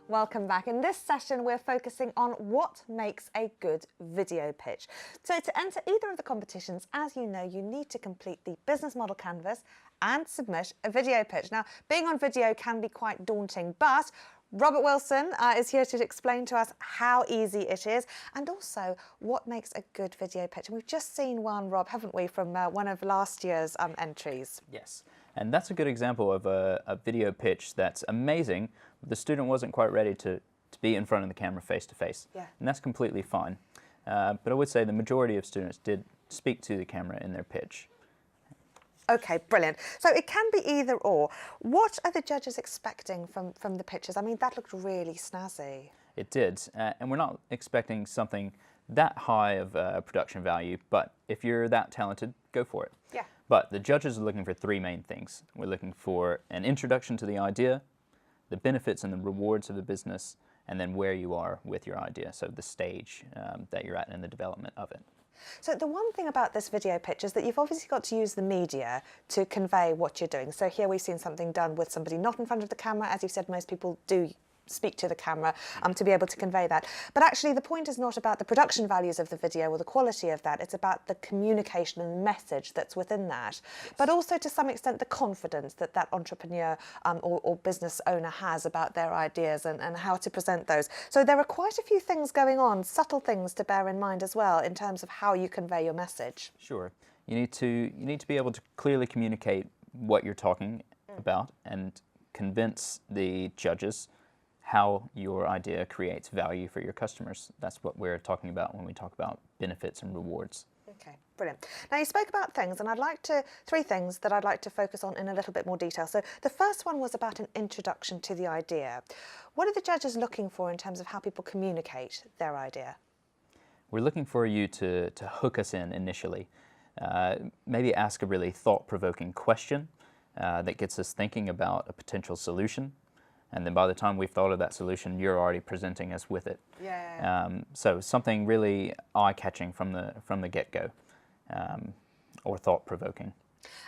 Welcome back. In this session, we're focusing on what makes a good video pitch. So to enter either of the competitions, as you know, you need to complete the business model canvas and submit a video pitch. Now, being on video can be quite daunting, but Robert Wilson is here to explain to us how easy it is and also what makes a good video pitch. And we've just seen one, Rob, haven't we, from one of last year's entries. Yes, and that's a good example of a video pitch that's amazing. The student wasn't quite ready to be in front of the camera face to face, and that's completely fine. But I would say the majority of students did speak to the camera in their pitch. Okay, brilliant. So it can be either or. What are the judges expecting from the pitches? I mean, that looked really snazzy. It did, and we're not expecting something that high of production value, but if you're that talented, go for it. Yeah. But the judges are looking for three main things. We're looking for an introduction to the idea, the benefits and the rewards of the business, and then where you are with your idea, so the stage that you're at in the development of it. So the one thing about this video pitch is that you've obviously got to use the media to convey what you're doing. So here we've seen something done with somebody not in front of the camera. As you said, most people do speak to the camera to be able to convey that. But actually the point is not about the production values of the video or the quality of that, it's about the communication and message that's within that. Yes. But also to some extent the confidence that that entrepreneur or business owner has about their ideas and how to present those. So there are quite a few things going on, subtle things to bear in mind as well in terms of how you convey your message. Sure. You need to be able to clearly communicate what you're talking about and convince the judges how your idea creates value for your customers. That's what we're talking about when we talk about benefits and rewards. Okay, brilliant. Now you spoke about things, and three things that I'd like to focus on in a little bit more detail. So the first one was about an introduction to the idea. What are the judges looking for in terms of how people communicate their idea? We're looking for you to hook us in initially. Maybe ask a really thought-provoking question that gets us thinking about a potential solution. And then by the time we've thought of that solution, you're already presenting us with it. Yeah. So something really eye-catching from the get-go, or thought-provoking.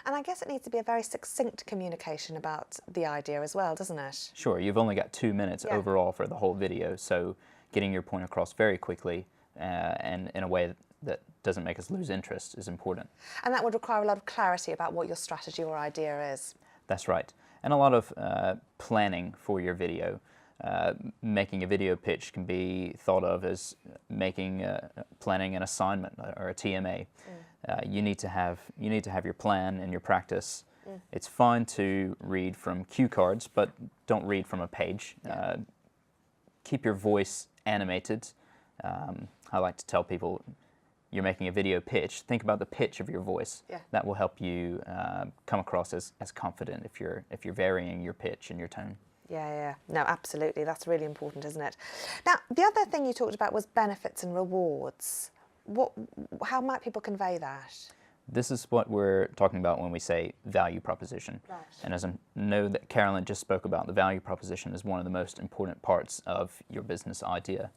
And I guess it needs to be a very succinct communication about the idea as well, doesn't it? Sure. You've only got 2 minutes overall for the whole video, so getting your point across very quickly and in a way that doesn't make us lose interest is important. And that would require a lot of clarity about what your strategy or idea is. That's right. And a lot of planning for your video. Making a video pitch can be thought of as planning an assignment or a TMA. You need to have your plan and your practice. It's fine to read from cue cards, but don't read from a page. Keep your voice animated. I like to tell people, you're making a video pitch, think about the pitch of your voice. That will help you come across as confident if you're varying your pitch and your tone. Yeah. No, absolutely. That's really important, isn't it? Now, the other thing you talked about was benefits and rewards. How might people convey that? This is what we're talking about when we say value proposition. Right. And as I know that Carolyn just spoke about, the value proposition is one of the most important parts of your business idea.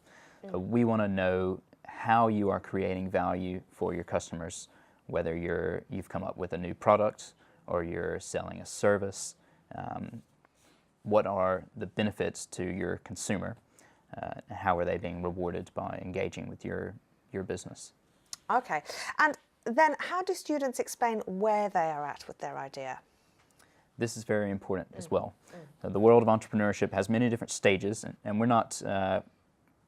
We want to know how you are creating value for your customers, whether you've come up with a new product or you're selling a service. What are the benefits to your consumer? How are they being rewarded by engaging with your business? Okay. And then how do students explain where they are at with their idea? This is very important as well. The world of entrepreneurship has many different stages, and we're not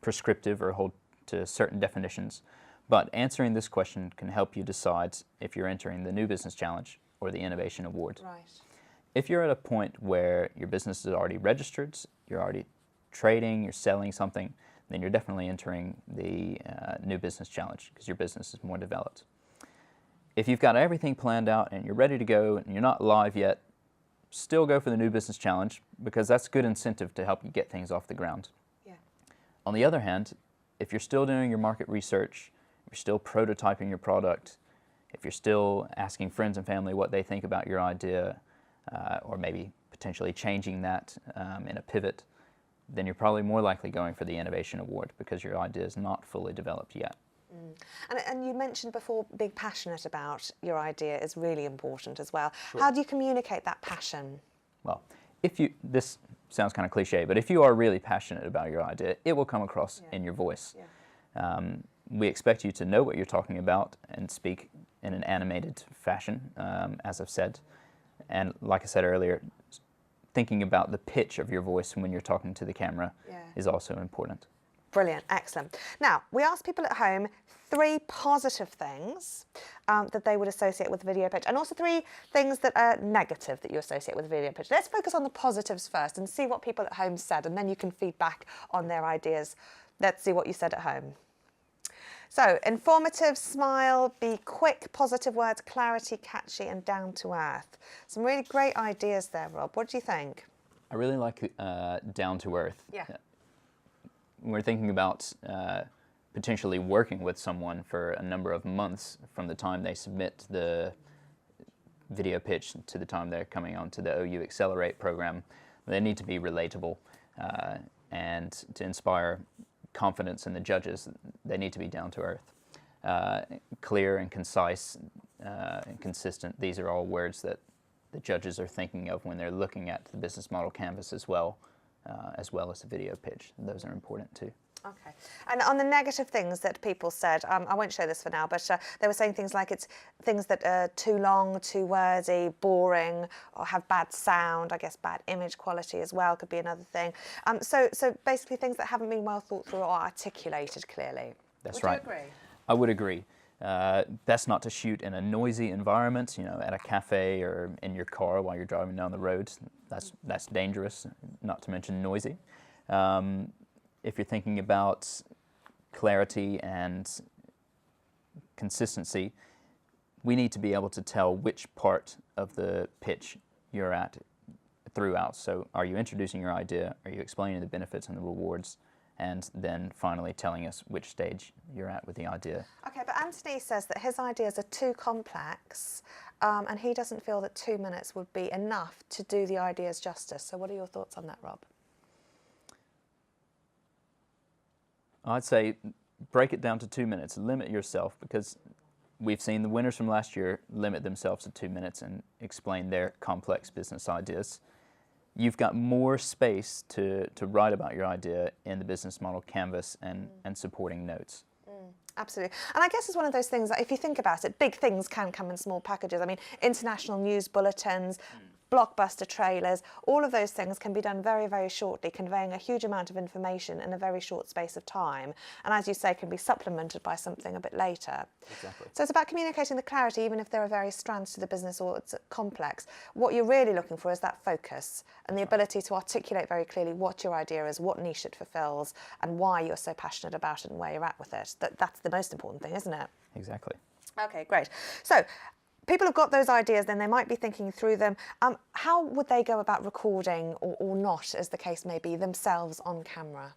prescriptive or hold to certain definitions, but answering this question can help you decide if you're entering the New Business Challenge or the Innovation Award. Right. If you're at a point where your business is already registered, you're already trading, you're selling something, then you're definitely entering the New Business Challenge because your business is more developed. If you've got everything planned out and you're ready to go and you're not live yet, still go for the New Business Challenge because that's good incentive to help you get things off the ground. Yeah. On the other hand, if you're still doing your market research, if you're still prototyping your product, if you're still asking friends and family what they think about your idea, or maybe potentially changing that in a pivot, then you're probably more likely going for the Innovation Award because your idea is not fully developed yet. And you mentioned before being passionate about your idea is really important as well. Sure. How do you communicate that passion? Well, sounds kind of cliche, but if you are really passionate about your idea, it will come across in your voice. We expect you to know what you're talking about and speak in an animated fashion, as I've said. And like I said earlier, thinking about the pitch of your voice when you're talking to the camera is also important. Brilliant, excellent. Now, we asked people at home 3 positive things that they would associate with the video pitch, and also 3 things that are negative that you associate with the video pitch. Let's focus on the positives first and see what people at home said, and then you can feed back on their ideas. Let's see what you said at home. So, informative, smile, be quick, positive words, clarity, catchy, and down to earth. Some really great ideas there, Rob. What do you think? I really like down to earth. Yeah. We're thinking about potentially working with someone for a number of months from the time they submit the video pitch to the time they're coming on to the OU Accelerate program. They need to be relatable, and to inspire confidence in the judges, they need to be down to earth. Clear and concise and consistent, these are all words that the judges are thinking of when they're looking at the business model canvas as well as the video pitch. Those are important too. Okay. And on the negative things that people said, I won't show this for now, but they were saying things like it's things that are too long, too wordy, boring, or have bad sound. I guess bad image quality as well could be another thing. So basically things that haven't been well thought through or articulated clearly. That's right. Would you agree? I would agree. Best not to shoot in a noisy environment, you know, at a cafe or in your car while you're driving down the road. That's dangerous, not to mention noisy. If you're thinking about clarity and consistency, we need to be able to tell which part of the pitch you're at throughout. So are you introducing your idea? Are you explaining the benefits and the rewards? And then finally telling us which stage you're at with the idea. Okay, but Anthony says that his ideas are too complex and he doesn't feel that 2 minutes would be enough to do the ideas justice. So what are your thoughts on that, Rob? I'd say break it down to 2 minutes, limit yourself, because we've seen the winners from last year limit themselves to 2 minutes and explain their complex business ideas. You've got more space to write about your idea in the business model canvas and supporting notes. Absolutely. And I guess it's one of those things that if you think about it, big things can come in small packages. I mean, international news bulletins, blockbuster trailers, all of those things can be done very, very shortly, conveying a huge amount of information in a very short space of time. And as you say, can be supplemented by something a bit later. Exactly. So it's about communicating the clarity, even if there are various strands to the business or it's complex. What you're really looking for is that focus and the ability to articulate very clearly what your idea is, what niche it fulfills, and why you're so passionate about it and where you're at with it. That's the most important thing, isn't it? Exactly. Okay, great. So people have got those ideas, then they might be thinking through them. How would they go about recording or not, as the case may be, themselves on camera?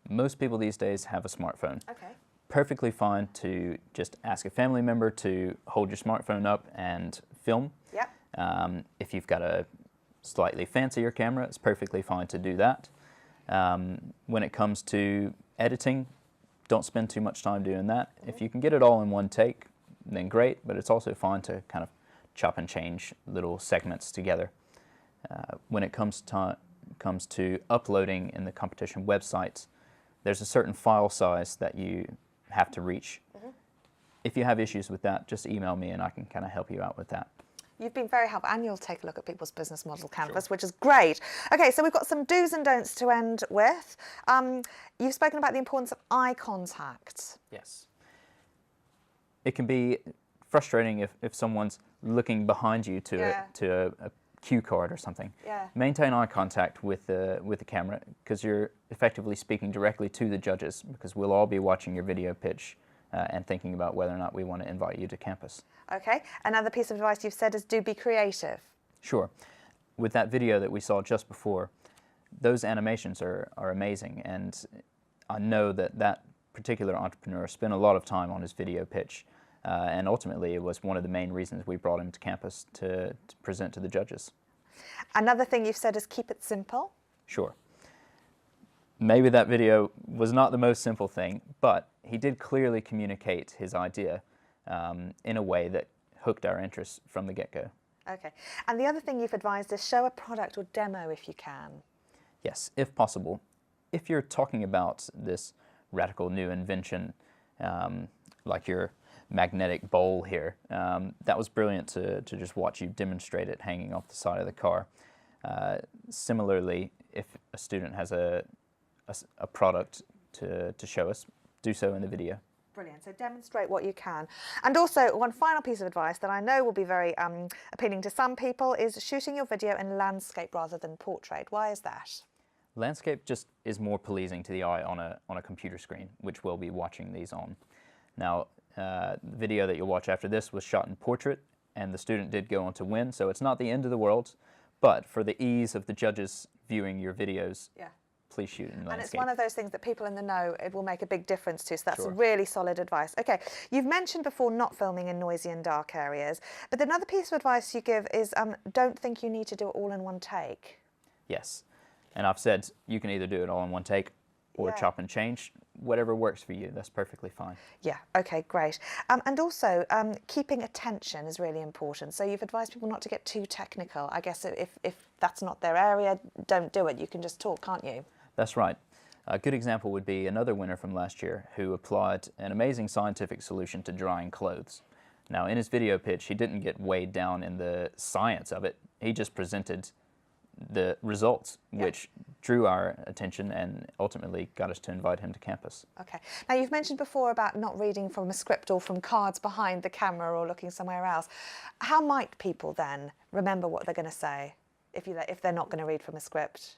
Most people these days have a smartphone. Okay. Perfectly fine to just ask a family member to hold your smartphone up and film. Yep. If you've got a slightly fancier camera, it's perfectly fine to do that. When it comes to editing, don't spend too much time doing that. If you can get it all in one take, then great, but it's also fine to kind of chop and change little segments together. When it comes to uploading in the competition website, there's a certain file size that you have to reach. If you have issues with that, just email me and I can kind of help you out with that. You've been very helpful, and you'll take a look at people's business model canvas, which is great. Okay, so we've got some do's and don'ts to end with. You've spoken about the importance of eye contact. Yes. It can be frustrating if someone's looking behind you to a cue card or something. Yeah. Maintain eye contact with the camera, because you're effectively speaking directly to the judges, because we'll all be watching your video pitch and thinking about whether or not we want to invite you to campus. Okay, another piece of advice you've said is do be creative. Sure. With that video that we saw just before, those animations are amazing, and I know that particular entrepreneur spent a lot of time on his video pitch, and ultimately it was one of the main reasons we brought him to campus to present to the judges. Another thing you've said is keep it simple. Sure. Maybe that video was not the most simple thing, but he did clearly communicate his idea in a way that hooked our interest from the get-go. Okay. And the other thing you've advised is show a product or demo if you can. Yes, if possible. If you're talking about this radical new invention, like your magnetic bowl here, that was brilliant to just watch you demonstrate it hanging off the side of the car. Similarly, if a student has a product to show us, do so in the video. Brilliant. So demonstrate what you can. And also, one final piece of advice that I know will be very appealing to some people is shooting your video in landscape rather than portrait. Why is that? Landscape just is more pleasing to the eye on a computer screen, which we'll be watching these on. Now, the video that you'll watch after this was shot in portrait, and the student did go on to win, so it's not the end of the world, but for the ease of the judges viewing your videos, please shoot in landscape. And it's one of those things that people in the know, it will make a big difference to, so that's Sure. really solid advice. Okay, you've mentioned before not filming in noisy and dark areas, but another piece of advice you give is don't think you need to do it all in one take. Yes, and I've said you can either do it all in one take or chop and change. Whatever works for you, that's perfectly fine. Yeah, okay, great. And also, keeping attention is really important. So you've advised people not to get too technical. I guess if that's not their area, don't do it. You can just talk, can't you? That's right. A good example would be another winner from last year who applied an amazing scientific solution to drying clothes. Now, in his video pitch, he didn't get weighed down in the science of it. He just presented the results, which drew our attention and ultimately got us to invite him to campus. Okay. Now, you've mentioned before about not reading from a script or from cards behind the camera or looking somewhere else. How might people then remember what they're going to say if they're not going to read from a script?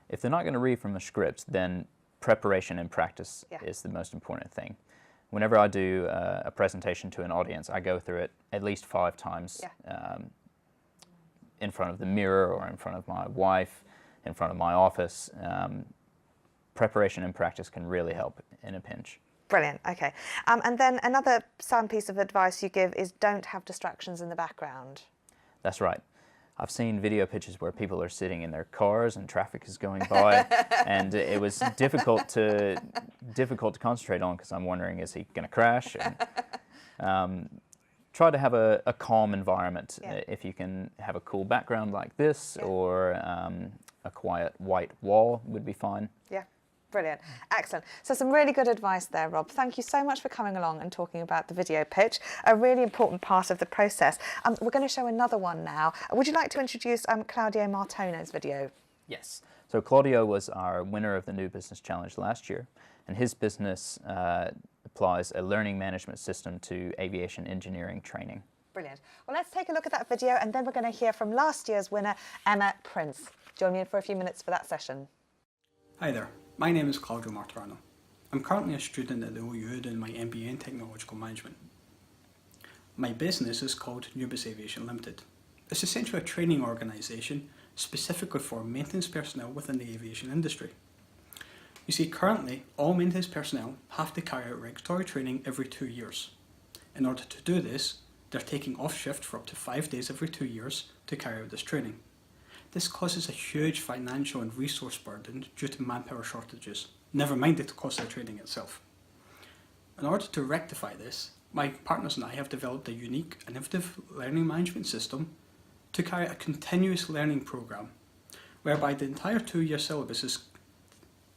If they're not going to read from a script, then preparation and practice is the most important thing. Whenever I do a presentation to an audience, I go through it at least 5 times in front of the mirror or in front of my wife, in front of my office. Preparation and practice can really help in a pinch. Brilliant, okay. And then another sound piece of advice you give is don't have distractions in the background. That's right. I've seen video pitches where people are sitting in their cars and traffic is going by, and it was difficult to concentrate on because I'm wondering, is he going to crash? And, try to have a calm environment. If you can have a cool background like this, or a quiet white wall would be fine. Yeah. Brilliant. Excellent. So some really good advice there, Rob. Thank you so much for coming along and talking about the video pitch, a really important part of the process. We're going to show another one now. Would you like to introduce Claudio Martinez's video? Yes. So Claudio was our winner of the New Business Challenge last year, and his business applies a learning management system to aviation engineering training. Brilliant. Well, let's take a look at that video, and then we're going to hear from last year's winner, Emma Prince. Join me in for a few minutes for that session. Hi there. My name is Claudio Martinez. I'm currently a student at the OU doing my MBA in Technological Management. My business is called Nubis Aviation Limited. It's essentially a training organisation specifically for maintenance personnel within the aviation industry. You see, currently all maintenance personnel have to carry out regulatory training every 2 years. In order to do this, they're taking off shift for up to 5 days every 2 years to carry out this training. This causes a huge financial and resource burden due to manpower shortages, never mind the cost of training itself. In order to rectify this, my partners and I have developed a unique, innovative learning management system to carry a continuous learning program, whereby the entire 2-year syllabus is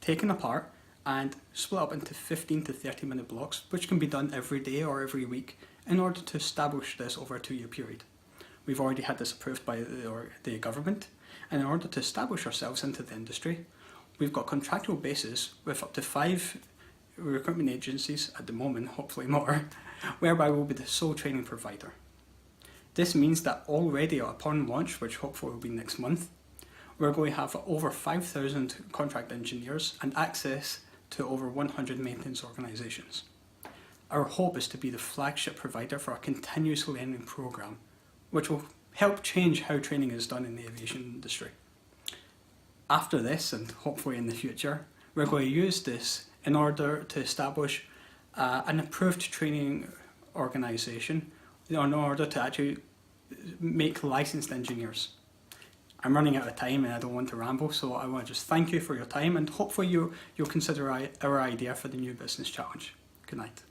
taken apart and split up into 15 to 30-minute blocks, which can be done every day or every week in order to establish this over a 2-year period. We've already had this approved by the government, and in order to establish ourselves into the industry, we've got contractual basis with up to 5 recruitment agencies at the moment, hopefully more, whereby we'll be the sole training provider. This means that already upon launch, which hopefully will be next month, we're going to have over 5,000 contract engineers and access to over 100 maintenance organisations. Our hope is to be the flagship provider for a continuous learning program, which will help change how training is done in the aviation industry. After this, and hopefully in the future, we're going to use this in order to establish an approved training organisation in order to actually make licensed engineers. I'm running out of time and I don't want to ramble, so I want to just thank you for your time, and hopefully you'll consider our idea for the New Business Challenge. Good night.